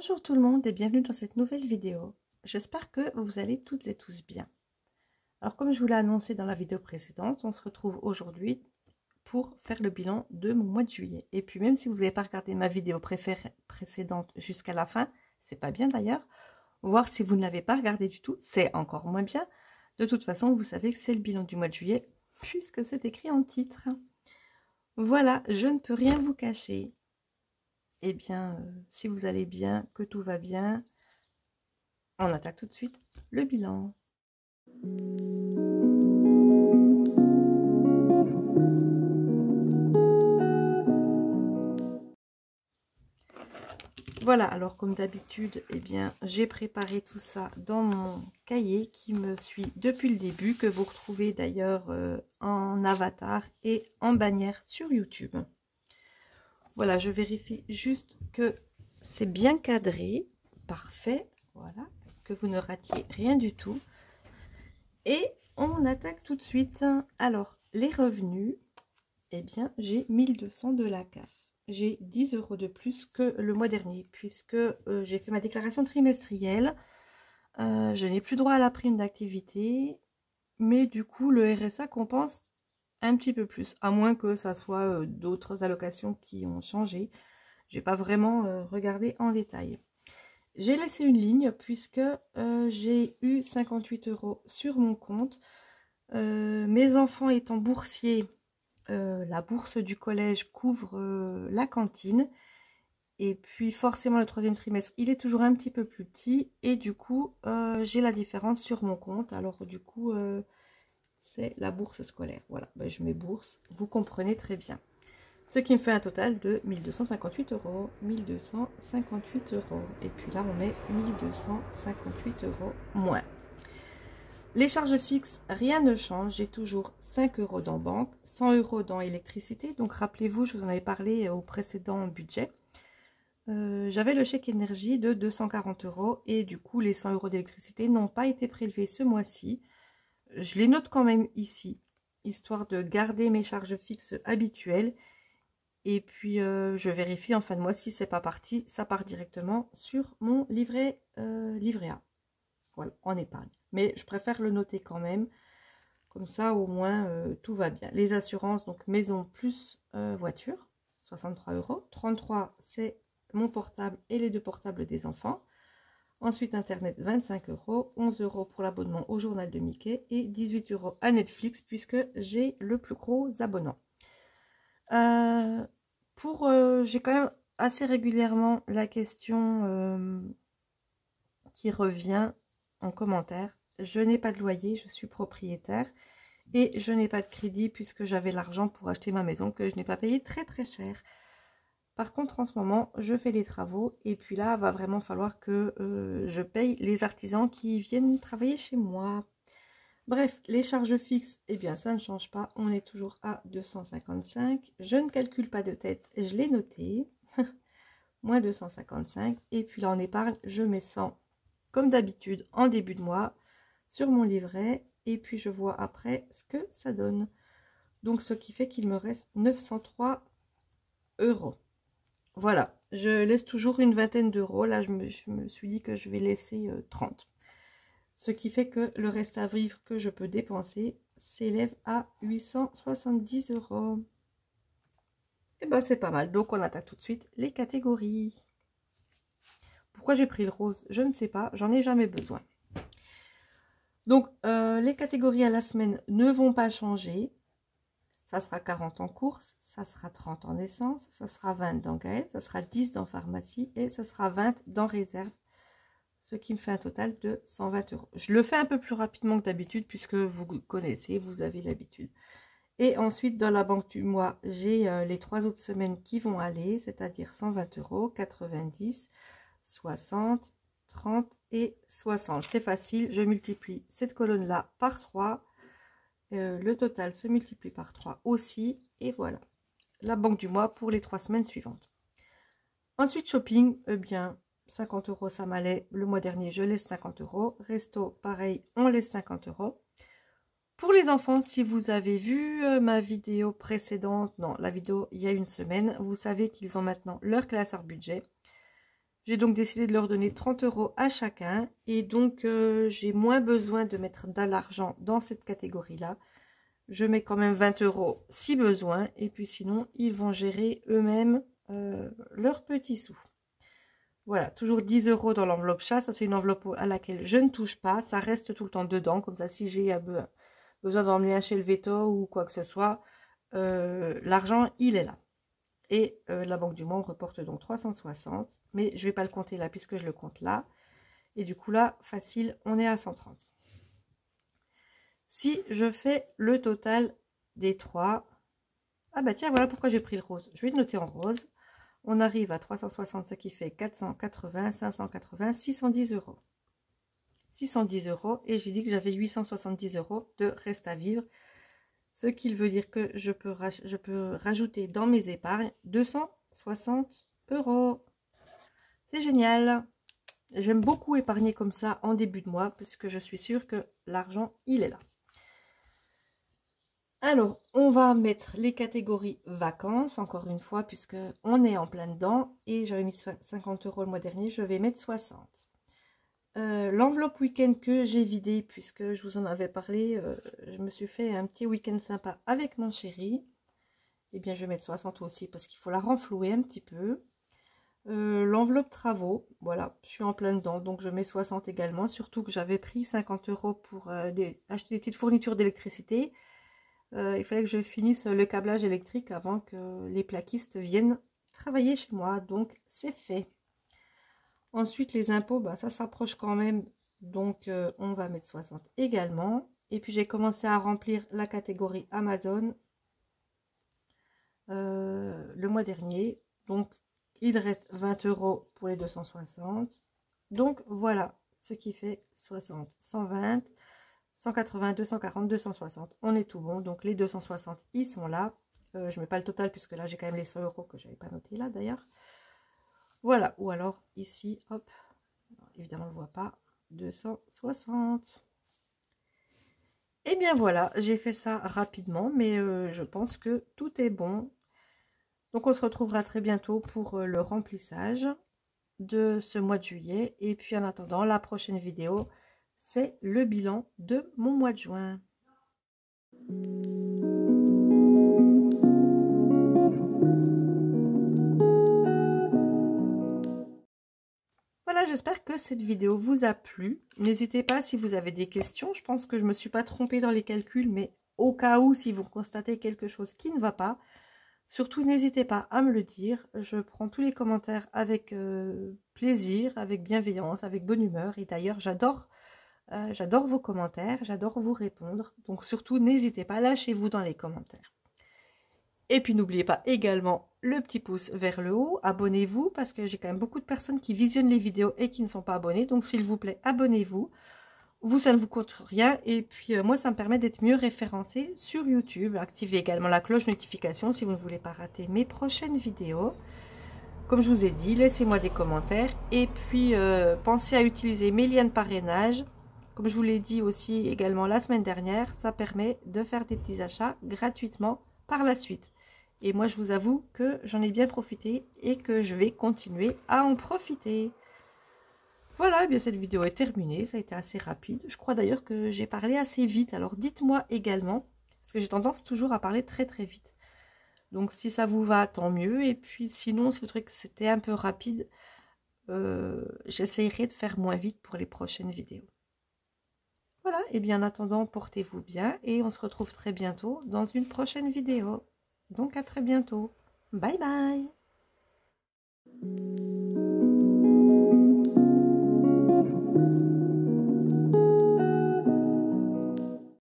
Bonjour tout le monde et bienvenue dans cette nouvelle vidéo. J'espère que vous allez toutes et tous bien. Alors comme je vous l'ai annoncé dans la vidéo précédente, on se retrouve aujourd'hui pour faire le bilan de mon mois de juillet. Et puis même si vous n'avez pas regardé ma vidéo précédente jusqu'à la fin, c'est pas bien d'ailleurs. Voir si vous ne l'avez pas regardé du tout, c'est encore moins bien. De toute façon, vous savez que c'est le bilan du mois de juillet puisque c'est écrit en titre. Voilà, je ne peux rien vous cacher. Eh bien, si vous allez bien, que tout va bien, on attaque tout de suite le bilan. Voilà, alors comme d'habitude, eh bien, j'ai préparé tout ça dans mon cahier qui me suit depuis le début, que vous retrouvez d'ailleurs en avatar et en bannière sur YouTube. Voilà, je vérifie juste que c'est bien cadré, parfait, voilà, que vous ne ratiez rien du tout. Et on attaque tout de suite. Alors, les revenus, eh bien, j'ai 1200 de la CAF. J'ai 10 € de plus que le mois dernier, puisque j'ai fait ma déclaration trimestrielle. Je n'ai plus droit à la prime d'activité, mais du coup, le RSA compense un petit peu plus, à moins que ça soit d'autres allocations qui ont changé. Je n'ai pas vraiment regardé en détail. J'ai laissé une ligne puisque j'ai eu 58 € sur mon compte. Mes enfants étant boursiers, la bourse du collège couvre la cantine. Et puis forcément le troisième trimestre, il est toujours un petit peu plus petit. Et du coup, j'ai la différence sur mon compte. Alors du coup, c'est la bourse scolaire. Voilà, ben, je mets bourse, vous comprenez très bien. Ce qui me fait un total de 1258 €. 1258 €. Et puis là, on met 1258 € moins. Les charges fixes, rien ne change. J'ai toujours 5 € dans banque, 100 € dans électricité. Donc rappelez-vous, je vous en avais parlé au précédent budget. J'avais le chèque énergie de 240 € et du coup, les 100 € d'électricité n'ont pas été prélevés ce mois-ci. Je les note quand même ici, histoire de garder mes charges fixes habituelles. Et puis, je vérifie en fin de mois si c'est pas parti. Ça part directement sur mon livret A. Voilà, en épargne. Mais je préfère le noter quand même. Comme ça, au moins, tout va bien. Les assurances, donc maison plus voiture, 63 €. 33, c'est mon portable et les 2 portables des enfants. Ensuite, Internet, 25 €. 11 € pour l'abonnement au journal de Mickey. Et 18 € à Netflix, puisque j'ai le plus gros abonnement. J'ai quand même assez régulièrement la question qui revient en commentaire. Je n'ai pas de loyer, je suis propriétaire et je n'ai pas de crédit puisque j'avais l'argent pour acheter ma maison que je n'ai pas payé très très cher. Par contre, en ce moment, je fais les travaux et puis là, il va vraiment falloir que je paye les artisans qui viennent travailler chez moi. Bref, les charges fixes, eh bien, ça ne change pas. On est toujours à 255. Je ne calcule pas de tête, je l'ai noté. Moins 255. Et puis là, en épargne, je mets 100, comme d'habitude, en début de mois, sur mon livret. Et puis, je vois après ce que ça donne. Donc, ce qui fait qu'il me reste 903 €. Voilà, je laisse toujours une vingtaine d'euros. Là, je me suis dit que je vais laisser 30. Ce qui fait que le reste à vivre que je peux dépenser s'élève à 870 €. Et ben c'est pas mal. Donc on attaque tout de suite les catégories. Pourquoi j'ai pris le rose, je ne sais pas. J'en ai jamais besoin. Donc les catégories à la semaine ne vont pas changer. Ça sera 40 en course, ça sera 30 en essence, ça sera 20 dans Gaël, ça sera 10 dans pharmacie et ça sera 20 dans réserve. Ce qui me fait un total de 120 €. Je le fais un peu plus rapidement que d'habitude puisque vous connaissez, vous avez l'habitude. Et ensuite, dans la banque du mois, j'ai les 3 autres semaines qui vont aller, c'est-à-dire 120 €, 90, 60, 30 et 60. C'est facile, je multiplie cette colonne-là par 3. Le total se multiplie par 3 aussi. Et voilà, la banque du mois pour les 3 semaines suivantes. Ensuite, shopping, eh bien... 50 € ça m'allait. Le mois dernier, je laisse 50 €. Resto, pareil, on laisse 50 €. Pour les enfants, si vous avez vu ma vidéo précédente, non, la vidéo il y a une semaine, vous savez qu'ils ont maintenant leur classeur budget. J'ai donc décidé de leur donner 30 € à chacun. Et donc, j'ai moins besoin de mettre de l'argent dans cette catégorie-là. Je mets quand même 20 € si besoin. Et puis sinon, ils vont gérer eux-mêmes leurs petits sous. Voilà, toujours 10 € dans l'enveloppe chat. Ça, c'est une enveloppe à laquelle je ne touche pas. Ça reste tout le temps dedans. Comme ça, si j'ai besoin d'emmener un chez le veto ou quoi que ce soit, l'argent, il est là. Et la Banque du Monde reporte donc 360. Mais je ne vais pas le compter là puisque je le compte là. Et du coup, là, facile, on est à 130. Si je fais le total des trois... Ah bah tiens, voilà pourquoi j'ai pris le rose. Je vais le noter en rose. On arrive à 360, ce qui fait 480, 580, 610 €. 610 €. Et j'ai dit que j'avais 870 € de reste à vivre. Ce qui veut dire que je peux rajouter dans mes épargnes 260 €. C'est génial. J'aime beaucoup épargner comme ça en début de mois, puisque je suis sûre que l'argent, il est là. Alors, on va mettre les catégories vacances, encore une fois, puisque on est en plein dedans. Et j'avais mis 50 € le mois dernier, je vais mettre 60. L'enveloppe week-end que j'ai vidée, puisque je vous en avais parlé, je me suis fait un petit week-end sympa avec mon chéri. Eh bien, je vais mettre 60 aussi, parce qu'il faut la renflouer un petit peu. L'enveloppe travaux, voilà, je suis en plein dedans, donc je mets 60 également. Surtout que j'avais pris 50 € pour acheter des petites fournitures d'électricité. Il fallait que je finisse le câblage électrique avant que les plaquistes viennent travailler chez moi. Donc, c'est fait. Ensuite, les impôts, bah, ça s'approche quand même. Donc, on va mettre 60 également. Et puis, j'ai commencé à remplir la catégorie Amazon le mois dernier. Donc, il reste 20 € pour les 260. Donc, voilà ce qui fait 60, 120. 180, 240, 260, on est tout bon. Donc les 260, ils sont là. Je ne mets pas le total puisque là, j'ai quand même les 100 € que je n'avais pas noté là d'ailleurs. Voilà, ou alors ici, hop, évidemment, on ne le voit pas, 260. Et bien voilà, j'ai fait ça rapidement, mais je pense que tout est bon. Donc on se retrouvera très bientôt pour le remplissage de ce mois de juillet. Et puis en attendant, la prochaine vidéo, c'est le bilan de mon mois de juin. Voilà, j'espère que cette vidéo vous a plu. N'hésitez pas si vous avez des questions. Je pense que je ne me suis pas trompée dans les calculs, mais au cas où, si vous constatez quelque chose qui ne va pas, surtout n'hésitez pas à me le dire. Je prends tous les commentaires avec plaisir, avec bienveillance, avec bonne humeur. Et d'ailleurs, j'adore vos commentaires, j'adore vous répondre. Donc surtout, n'hésitez pas, lâchez-vous dans les commentaires. Et puis n'oubliez pas également le petit pouce vers le haut, abonnez-vous parce que j'ai quand même beaucoup de personnes qui visionnent les vidéos et qui ne sont pas abonnées. Donc s'il vous plaît, abonnez-vous. Vous, ça ne vous coûte rien. Et puis moi, ça me permet d'être mieux référencé sur YouTube. Activez également la cloche notification si vous ne voulez pas rater mes prochaines vidéos. Comme je vous ai dit, laissez-moi des commentaires. Et puis pensez à utiliser mes liens de parrainage. Comme je vous l'ai dit aussi également la semaine dernière, ça permet de faire des petits achats gratuitement par la suite. Et moi, je vous avoue que j'en ai bien profité et que je vais continuer à en profiter. Voilà, eh bien cette vidéo est terminée. Ça a été assez rapide. Je crois d'ailleurs que j'ai parlé assez vite. Alors, dites-moi également, parce que j'ai tendance toujours à parler très très vite. Donc, si ça vous va, tant mieux. Et puis, sinon, si vous trouvez que c'était un peu rapide, j'essayerai de faire moins vite pour les prochaines vidéos. Voilà, et bien en attendant, portez-vous bien et on se retrouve très bientôt dans une prochaine vidéo. Donc à très bientôt. Bye bye.